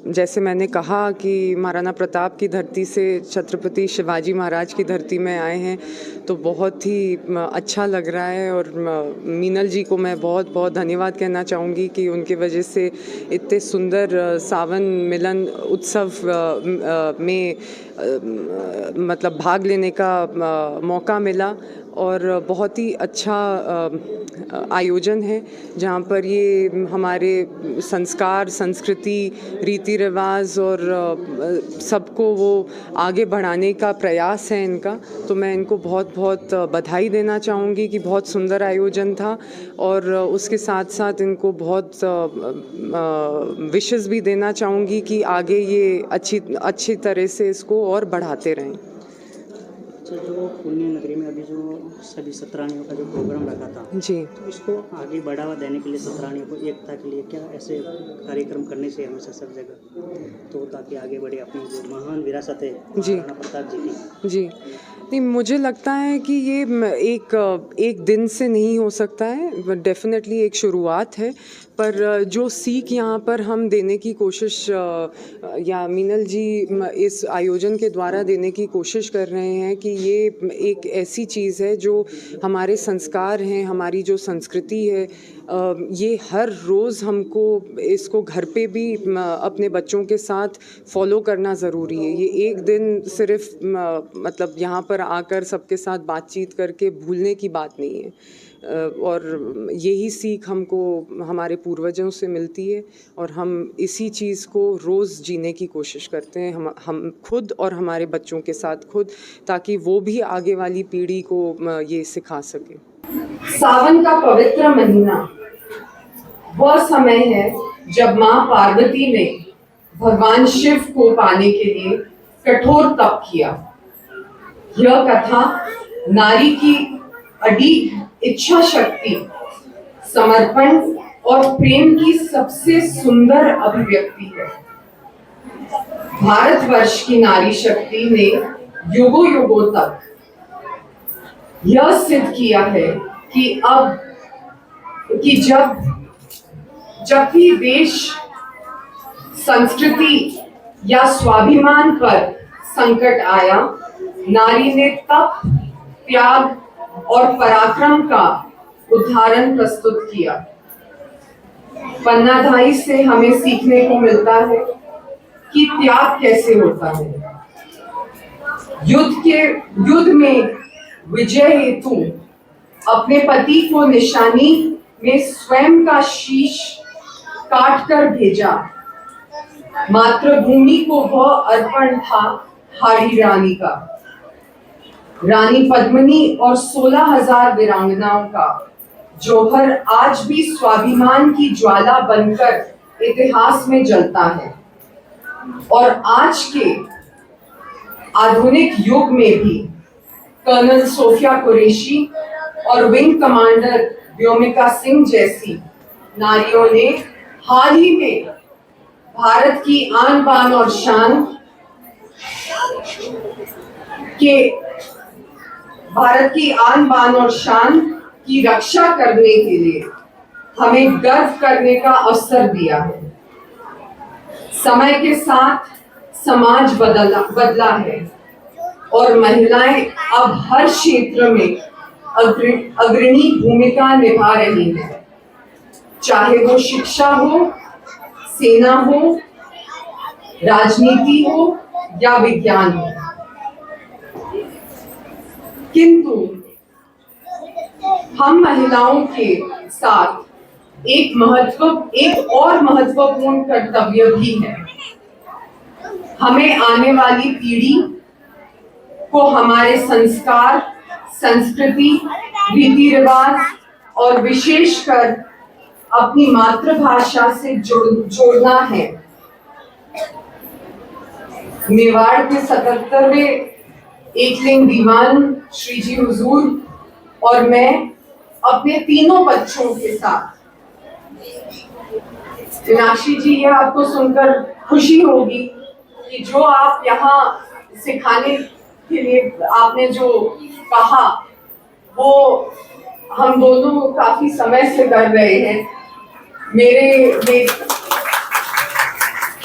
जैसे मैंने कहा कि महाराणा प्रताप की धरती से छत्रपति शिवाजी महाराज की धरती में आए हैं, तो बहुत ही अच्छा लग रहा है। और मीनल जी को मैं बहुत बहुत धन्यवाद कहना चाहूँगी कि उनके वजह से इतने सुंदर सावन मिलन उत्सव में मतलब भाग लेने का मौका मिला। और बहुत ही अच्छा आयोजन है जहाँ पर ये हमारे संस्कार, संस्कृति, रीति रिवाज और सबको वो आगे बढ़ाने का प्रयास है इनका। तो मैं इनको बहुत बहुत बधाई देना चाहूँगी कि बहुत सुंदर आयोजन था। और उसके साथ साथ इनको बहुत विशेस भी देना चाहूँगी कि आगे ये अच्छी तरह से इसको और बढ़ाते रहें। जो पुण्य नगरी में अभी जो सभी सतरानियों का जो प्रोग्राम रखा था जी, तो इसको आगे बढ़ावा देने के लिए सतरानियों को एकता के लिए क्या ऐसे कार्यक्रम करने से हमेशा सब जगह, तो ताकि आगे बढ़े अपनी जो महान विरासत है महाराणा प्रताप जी की। जी नहीं, मुझे लगता है कि ये एक दिन से नहीं हो सकता है, डेफिनेटली एक शुरुआत है। पर जो सीख यहाँ पर हम देने की कोशिश या मीनल जी इस आयोजन के द्वारा देने की कोशिश कर रहे हैं कि ये एक ऐसी चीज़ है जो हमारे संस्कार हैं, हमारी जो संस्कृति है, ये हर रोज़ हमको इसको घर पे भी अपने बच्चों के साथ फॉलो करना ज़रूरी है। ये एक दिन सिर्फ मतलब यहाँ पर आकर सबके साथ बातचीत करके भूलने की बात नहीं है। और यही सीख हमको हमारे पूर्वजों से मिलती है और हम इसी चीज़ को रोज़ जीने की कोशिश करते हैं, हम खुद और हमारे बच्चों के साथ खुद, ताकि वो भी आगे वाली पीढ़ी को ये सिखा सके। सावन का पवित्र महीना वह समय है जब माँ पार्वती ने भगवान शिव को पाने के लिए कठोर तप किया। यह कथा नारी की अडिग इच्छा शक्ति, समर्पण और प्रेम की सबसे सुंदर अभिव्यक्ति है। भारतवर्ष की नारी शक्ति ने युगों युगों तक यह सिद्ध किया है कि जब भी देश, संस्कृति या स्वाभिमान पर संकट आया, नारी ने तप, त्याग और पराक्रम का उदाहरण प्रस्तुत किया। पन्नाधाई से हमें सीखने को मिलता है कि त्याग कैसे होता है। युद्ध में विजय हेतु अपने पति को निशानी में स्वयं का शीश काटकर भेजा। मातृभूमि को वह अर्पण था हाड़ी रानी का, रानी पद्मिनी और 16,000 वीरांगनाओं का जौहर आज भी स्वाभिमान की ज्वाला बनकर इतिहास में जलता है। और आज के आधुनिक युग में भी कर्नल सोफिया कुरैशी और विंग कमांडर व्योमिका सिंह जैसी नारियों ने हाल ही में भारत की आन बान और शान की रक्षा करने के लिए हमें गर्व करने का अवसर दिया है। समय के साथ समाज बदला है और महिलाएं अब हर क्षेत्र में अग्रणी भूमिका निभा रही हैं, चाहे वो शिक्षा हो, सेना हो, राजनीति हो या विज्ञान हो। किंतु हम महिलाओं के साथ एक और महत्वपूर्ण कर्तव्य भी है। हमें आने वाली पीढ़ी को हमारे संस्कार, संस्कृति, रीति रिवाज और विशेषकर अपनी मातृभाषा से जोड़ना है। मेवाड़ के 77वें एकलिंग दीवान श्री जी हुजूर और मैं अपने तीनों बच्चों के साथ, मीनाक्षी जी, यह आपको सुनकर खुशी होगी कि जो आप यहाँ सिखाने के लिए आपने जो कहा वो हम दोनों काफी समय से कर रहे हैं।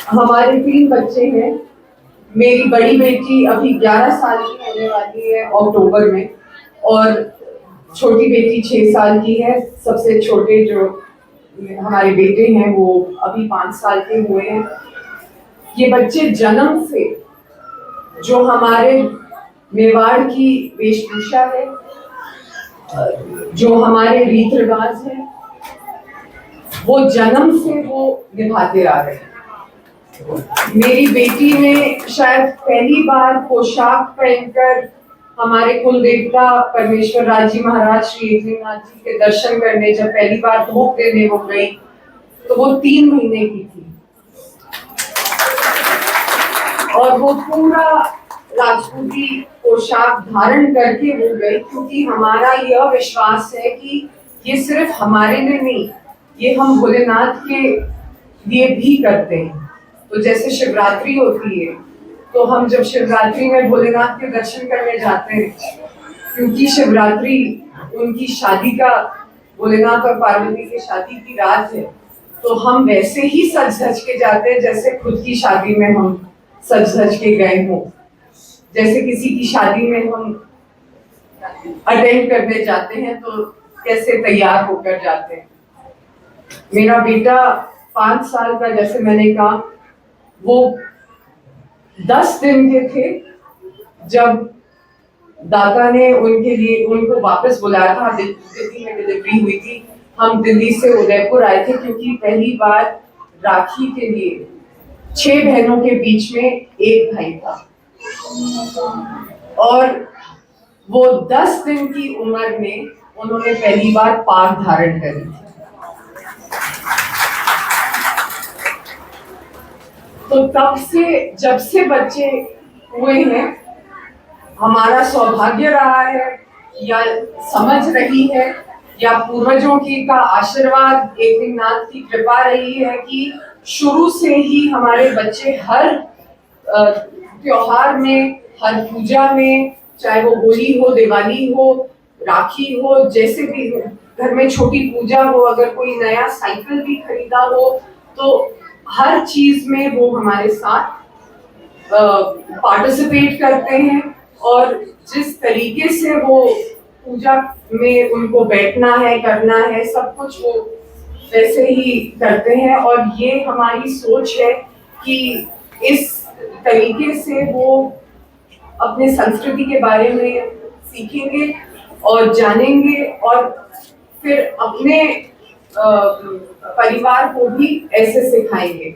हमारे 3 बच्चे हैं। मेरी बड़ी बेटी अभी 11 साल की होने वाली है अक्टूबर में, और छोटी बेटी 6 साल की है। सबसे छोटे जो हमारे बेटे हैं वो अभी 5 साल के हुए हैं। ये बच्चे जन्म से जो हमारे मेवाड़ की वेशभूषा है, जो हमारे रीत रिवाज है, वो जन्म से वो निभाते आ रहे हैं। मेरी बेटी ने शायद पहली बार पोशाक पहनकर हमारे कुल देवता परमेश्वर राज जी महाराज श्री एकनाथ जी के दर्शन करने जब पहली बार धूप देने वो गई, तो वो 3 महीने की थी, और वो पूरा राजपूती पोशाक धारण करके वो गई, क्योंकि हमारा यह विश्वास है कि ये सिर्फ हमारे लिए नहीं, ये हम भोलेनाथ के लिए भी करते हैं। तो जैसे शिवरात्रि होती है, तो हम जब शिवरात्रि में भोलेनाथ के दर्शन करने जाते हैं, क्योंकि शिवरात्रि उनकी शादी का, भोलेनाथ और पार्वती की शादी की रात है, तो हम वैसे ही सज धज के जाते हैं जैसे खुद की शादी में हम सज धज के गए हों। जैसे किसी की शादी में हम अटेंड करने जाते हैं तो कैसे तैयार होकर जाते हैं। मेरा बेटा 5 साल का, जैसे मैंने कहा, वो 10 दिन के थे जब दादा ने उनके लिए उनको वापस बुलाया था। दिल्ली में डिलीवरी हुई थी। हम दिल्ली से उदयपुर आए थे, क्योंकि पहली बार राखी के लिए 6 बहनों के बीच में एक भाई था, और वो 10 दिन की उम्र में उन्होंने पहली बार पाग धारण करी थी। तो तब से, जब से बच्चे हुए हैं, हमारा सौभाग्य रहा है, या समझ रही है, या पूर्वजों की का आशीर्वाद, एकनाथ की कृपा रही है कि शुरू से ही हमारे बच्चे हर त्योहार में, हर पूजा में, चाहे वो होली हो, दिवाली हो, राखी हो, जैसे भी घर में छोटी पूजा हो, अगर कोई नया साइकिल भी खरीदा हो, तो हर चीज में वो हमारे साथ पार्टिसिपेट करते हैं। और जिस तरीके से वो पूजा में उनको बैठना है, करना है, सब कुछ वो वैसे ही करते हैं। और ये हमारी सोच है कि इस तरीके से वो अपने संस्कृति के बारे में सीखेंगे और जानेंगे, और फिर अपने परिवार को भी ऐसे सिखाएंगे।